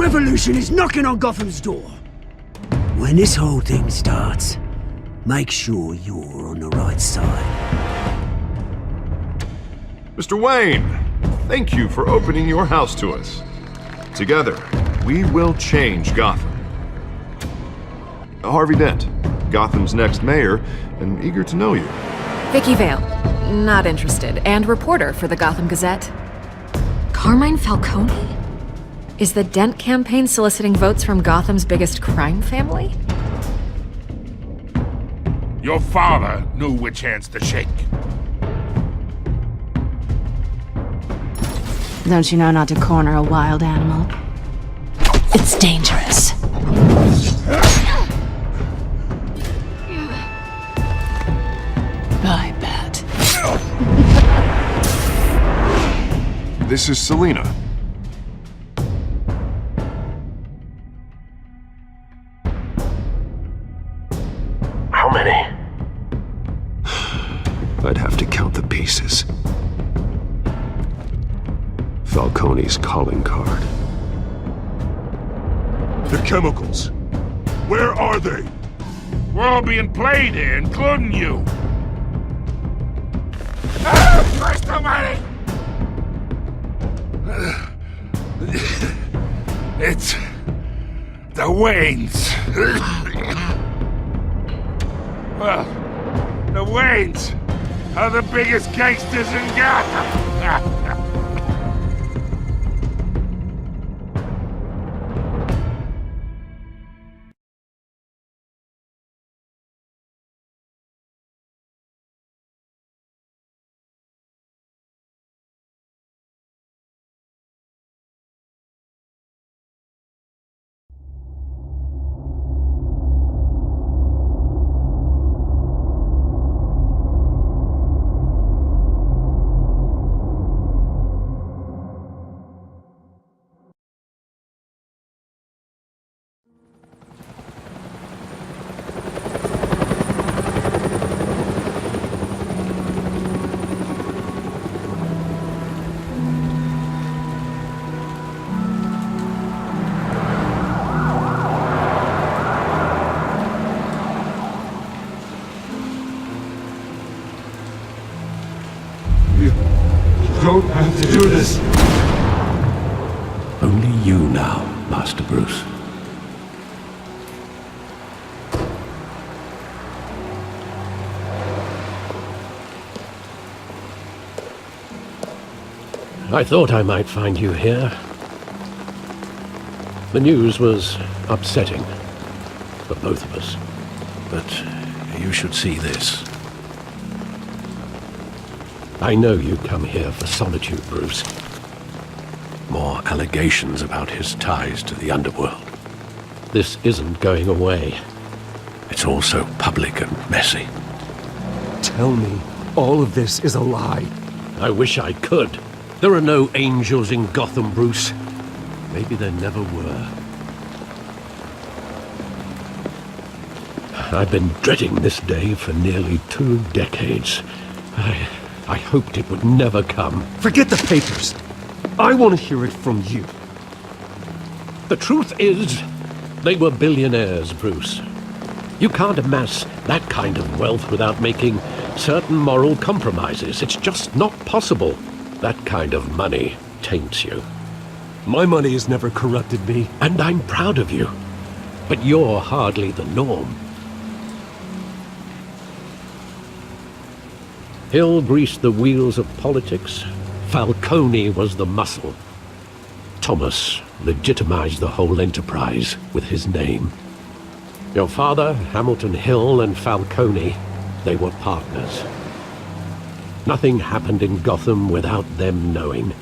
revolution is knocking on Gotham's door. When this whole thing starts, make sure you're on the right side. Mr. Wayne, thank you for opening your house to us. Together, we will change Gotham. Harvey Dent, Gotham's next mayor, and eager to know you. Vicky Vale, not interested, and reporter for the Gotham Gazette. Carmine Falcone? Is the Dent campaign soliciting votes from Gotham's biggest crime family? Your father knew which hands to shake. Don't you know not to corner a wild animal? It's dangerous. I bet. This is Selina. How many? I'd have to count the pieces. Falcone's calling card. The chemicals. Where are they? We're all being played here, including you. Christ almighty! It's the Waynes. Well, the Waynes are the biggest gangsters in Gotham. You don't have to do this. Only you now, Master Bruce. I thought I might find you here. The news was upsetting for both of us. But you should see this. I know you come here for solitude, Bruce. More allegations about his ties to the underworld. This isn't going away. It's all so public and messy. Tell me, all of this is a lie. I wish I could. There are no angels in Gotham, Bruce. Maybe there never were. I've been dreading this day for nearly 2 decades. I hoped it would never come. Forget the papers. I want to hear it from you. The truth is, they were billionaires, Bruce. You can't amass that kind of wealth without making certain moral compromises. It's just not possible. That kind of money taints you. My money has never corrupted me. And I'm proud of you. But you're hardly the norm. Hill greased the wheels of politics. Falcone was the muscle. Thomas legitimized the whole enterprise with his name. Your father, Hamilton Hill, and Falcone, they were partners. Nothing happened in Gotham without them knowing.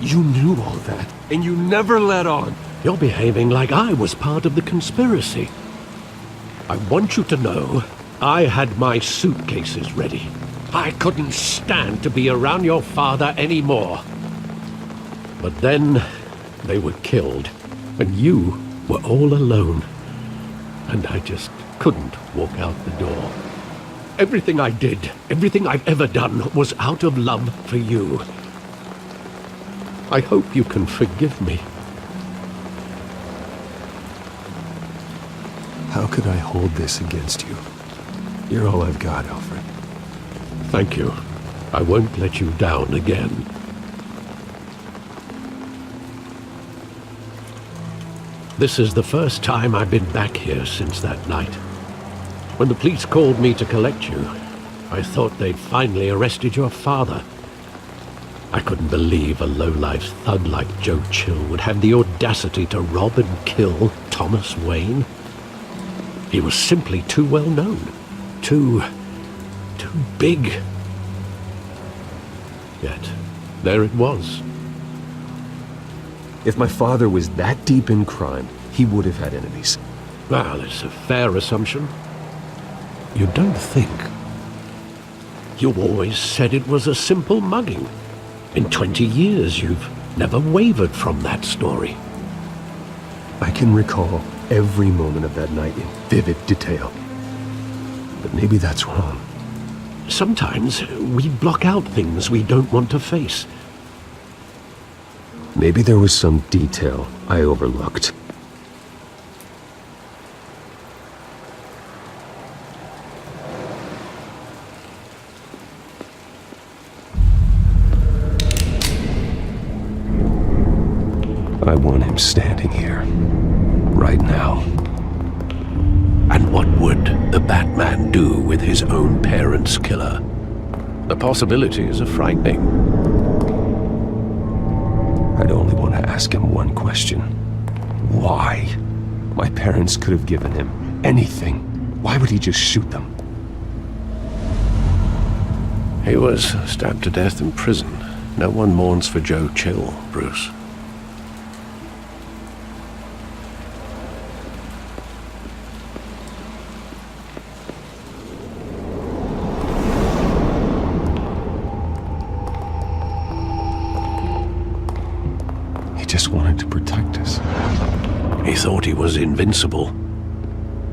You knew all that, and you never let on. You're behaving like I was part of the conspiracy. I want you to know I had my suitcases ready. I couldn't stand to be around your father anymore. But then they were killed, and you were all alone. And I just couldn't walk out the door. Everything I did, everything I've ever done, was out of love for you. I hope you can forgive me. How could I hold this against you? You're all I've got, Alfred. Thank you. I won't let you down again. This is the first time I've been back here since that night. When the police called me to collect you, I thought they'd finally arrested your father. I couldn't believe a low-life thug like Joe Chill would have the audacity to rob and kill Thomas Wayne. He was simply too well known. Too big. Yet, there it was. If my father was that deep in crime, he would have had enemies. Well, it's a fair assumption. You don't think? You always said it was a simple mugging. In 20 years, you've never wavered from that story. I can recall every moment of that night in vivid detail. But maybe that's wrong. Sometimes we block out things we don't want to face. Maybe there was some detail I overlooked. I want him standing here, right now. And what would the Batman do with his own parents' killer? The possibilities are frightening. I'd only want to ask him one question. Why? My parents could have given him anything. Why would he just shoot them? He was stabbed to death in prison. No one mourns for Joe Chill, Bruce. Just wanted to protect us. He thought he was invincible.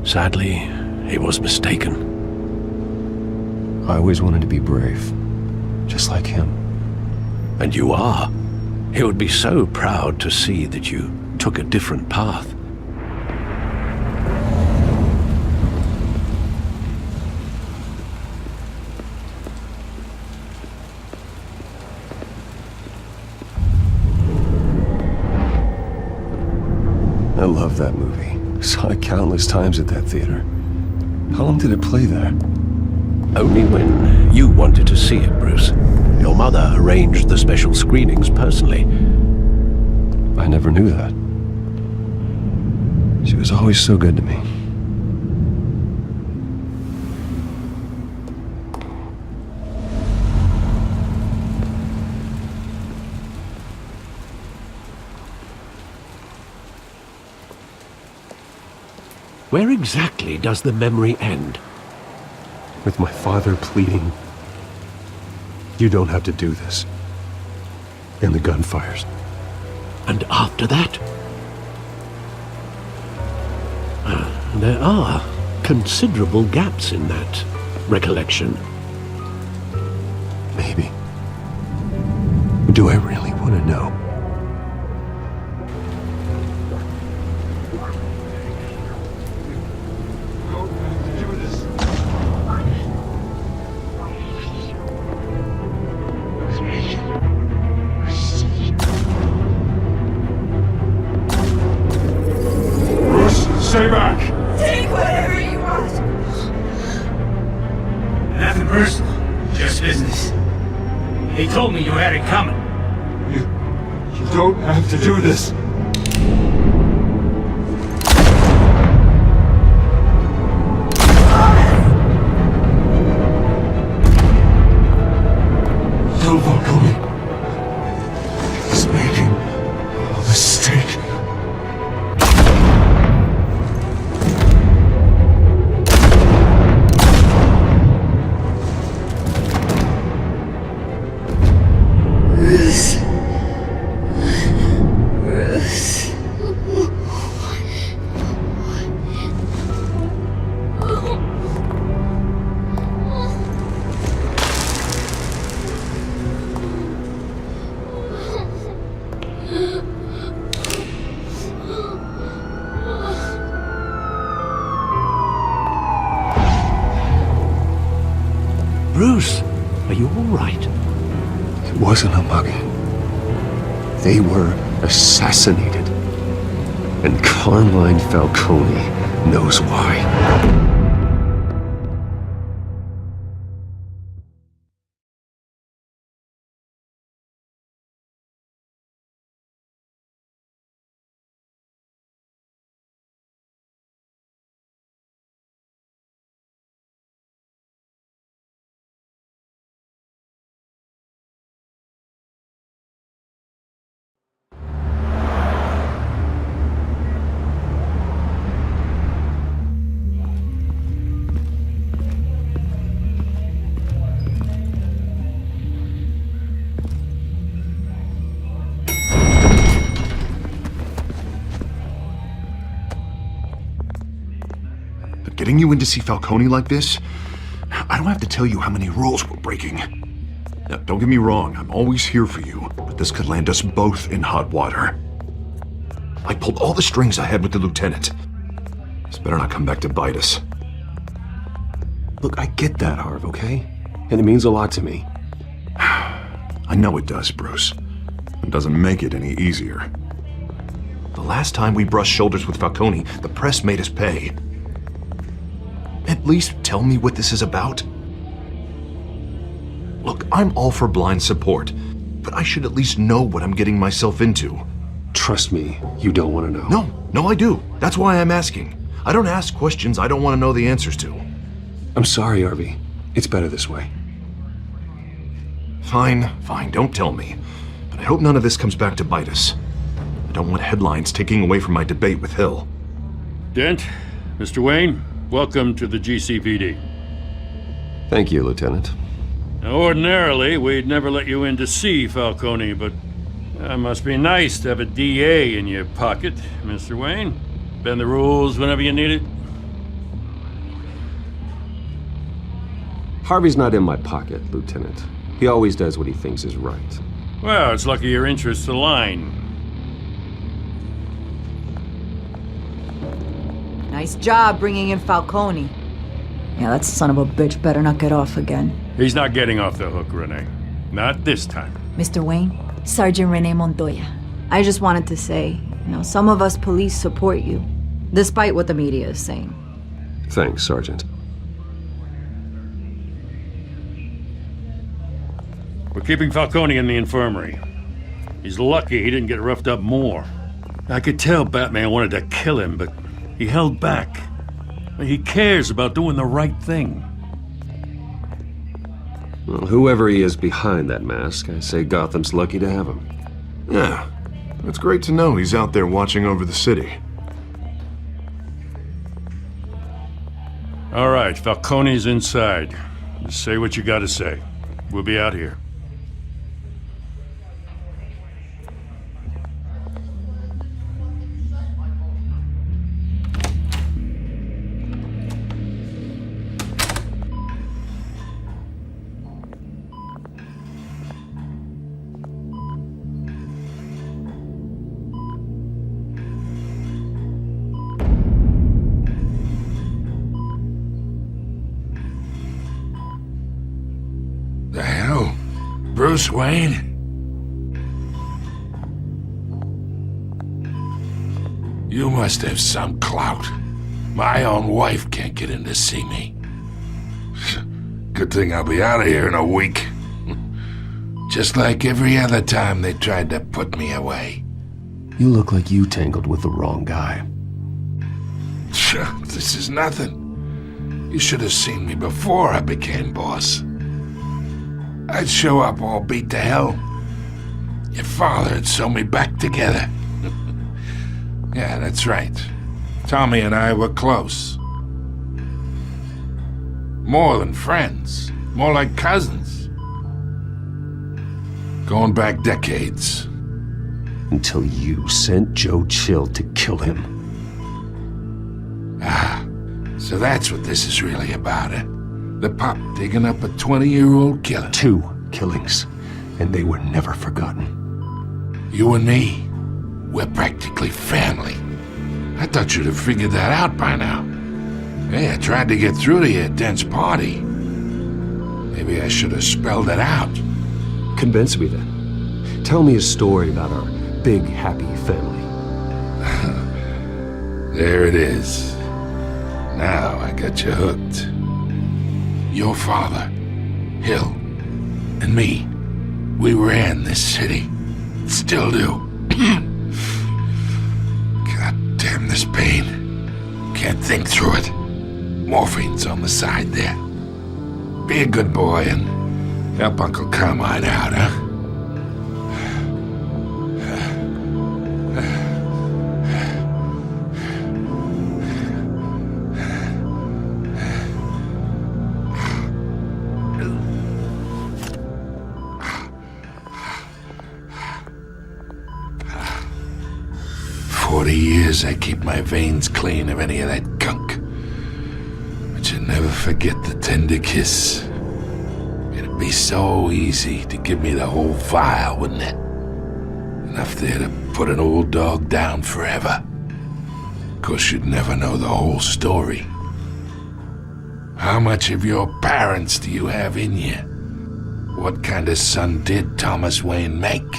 Sadly, he was mistaken. I always wanted to be brave, just like him. And you are. He would be so proud to see that you took a different path. I love that movie. Saw it countless times at that theater. How long did it play there? Only when you wanted to see it, Bruce. Your mother arranged the special screenings personally. I never knew that. She was always so good to me. Where exactly does the memory end? With my father pleading, "You don't have to do this." And the gunfires. And after that? There are considerable gaps in that recollection. Maybe. Do I really want to know? Stay back! Take whatever you want. Nothing personal, just business. They told me you had it coming. You don't have to do this. Don't walk away. He's making a mistake. right. It wasn't a mugging. They were assassinated. And Carmine Falcone knows why. Getting you in to see Falcone like this? I don't have to tell you how many rules we're breaking. Now, don't get me wrong, I'm always here for you, but this could land us both in hot water. I pulled all the strings I had with the lieutenant. This better not come back to bite us. Look, I get that, Harv, okay? And it means a lot to me. I know it does, Bruce. It doesn't make it any easier. The last time we brushed shoulders with Falcone, the press made us pay. At least tell me what this is about. Look, I'm all for blind support, but I should at least know what I'm getting myself into. Trust me, you don't want to know. No, I do. That's why I'm asking. I don't ask questions I don't want to know the answers to. I'm sorry, Harvey. It's better this way. Fine, don't tell me. But I hope none of this comes back to bite us. I don't want headlines taking away from my debate with Hill. Dent, Mr. Wayne, welcome to the GCPD. Thank you, Lieutenant. Now, ordinarily, we'd never let you in to see Falcone, but it must be nice to have a DA in your pocket, Mr. Wayne. Bend the rules whenever you need it. Harvey's not in my pocket, Lieutenant. He always does what he thinks is right. Well, it's lucky your interests align. Nice job bringing in Falcone. Yeah, that son of a bitch better not get off again. He's not getting off the hook, Renee. Not this time. Mr. Wayne, Sergeant Renee Montoya. I just wanted to say, some of us police support you, despite what the media is saying. Thanks, Sergeant. We're keeping Falcone in the infirmary. He's lucky he didn't get roughed up more. I could tell Batman wanted to kill him, but he held back. He cares about doing the right thing. Well, whoever he is behind that mask, I say Gotham's lucky to have him. Yeah, it's great to know he's out there watching over the city. All right, Falcone's inside. Just say what you gotta say. We'll be out here. The hell? Bruce Wayne? You must have some clout. My own wife can't get in to see me. Good thing I'll be out of here in a week. Just like every other time they tried to put me away. You look like you tangled with the wrong guy. This is nothing. You should have seen me before I became boss. I'd show up all beat to hell. Your father'd sew me back together. Yeah, that's right. Tommy and I were close. More than friends. More like cousins. Going back decades. Until you sent Joe Chill to kill him. Ah, so that's what this is really about, eh? The pup digging up a 20-year-old killer. 2 killings, and they were never forgotten. You and me, we're practically family. I thought you'd have figured that out by now. Hey, I tried to get through to you at Dent's party. Maybe I should have spelled it out. Convince me then. Tell me a story about our big, happy family. There it is. Now I got you hooked. Your father, Hill, and me, we ran this city. Still do. God damn this pain. Can't think through it. Morphine's on the side there. Be a good boy and help Uncle Carmine out, huh? 40 years I keep my veins clean of any of that gunk. But you never forget the tender kiss. It'd be so easy to give me the whole vial, wouldn't it? Enough there to put an old dog down forever. Of course, you'd never know the whole story. How much of your parents do you have in you? What kind of son did Thomas Wayne make?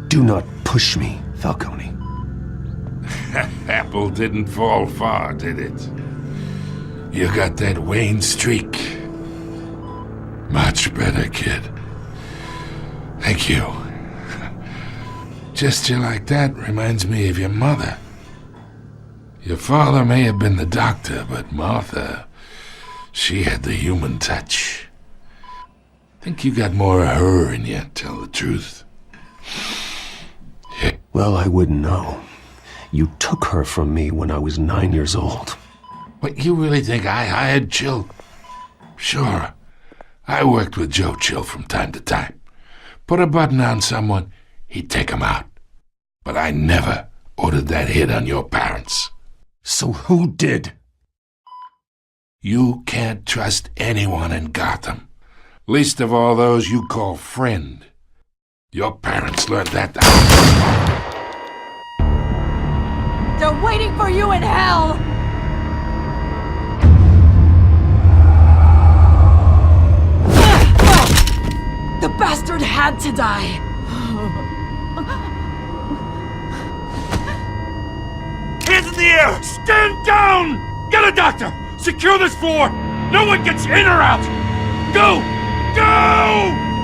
Do not push me, Falcone. Apple didn't fall far, did it? You got that Wayne streak. Much better, kid. Thank you. Gesture like that reminds me of your mother. Your father may have been the doctor, but Martha, she had the human touch. Think you got more of her in you, tell the truth. Yeah. Well, I wouldn't know. You took her from me when I was 9 years old. What, you really think I hired Chill? Sure. I worked with Joe Chill from time to time. Put a button on someone, he'd take him out. But I never ordered that hit on your parents. So who did? You can't trust anyone in Gotham. Least of all those you call friend. Your parents learned that. They're waiting for you in hell! The bastard had to die! Hands in the air! Stand down! Get a doctor! Secure this floor! No one gets in or out! Go! Go!